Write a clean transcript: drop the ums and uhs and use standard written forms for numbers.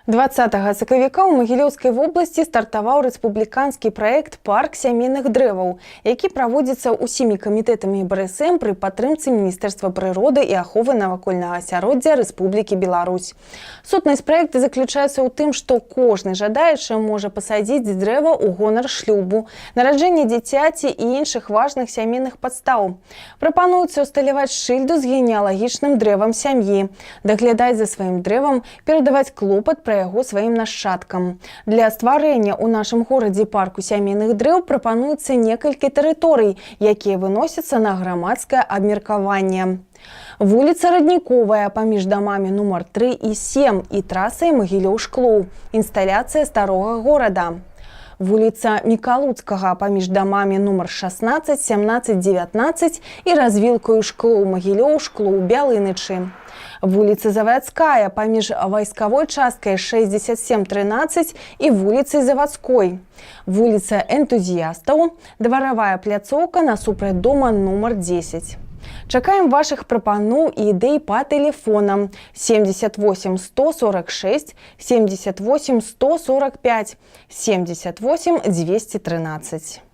20 сакавіка ў Магілёўскай вобласці стартаваў рэспубліканскі праект «Парк сямейных дрэваў», які праводзіцца ўсімі камітэтамі БРСМ пры падтрымцы Міністэрства прыроды і аховы навакольнага асяроддзя Рэспублікі Беларусь. Сутнасць праекта заключаецца ў тым, што кожны жадаючы можа пасадзіць дрэва ў гонар шлюбу, нараджэння дзіцяці і іншых важных сямейных падстаў. Прапануецца ўсталяваць шыльду з генеалагічным дрэвам сям'і, даглядаць за сваім дрэвам, перадаваць клопат пра яго сваім нашчадкам. Для стварэння ў нашым горадзе парку сямейных дрэў прапануецца некалькі тэрыторый, якія выносяцца на грамадскае абмеркаванне. Вуліца Радніковая паміж дамамі нумар 3 і 7 і трасай Магілёў-Шклоў, інсталяцыя старога горада. Вуліца Мікалуцкага паміж дамамі нумар 16, 17, 19 і развілкаю Шклоў-Магілёў, Шклоў-Бялынычы. Вуліца Завадская паміж вайсковой часткай 67-13 і вуліцай Завадской. Вуліца Энтузіястаў, дваравая пляцоўка насупраць дома нумар 10. Чакаем вашых прапаноў і ідэй па тэлефонам 78 146 78 145 78 213.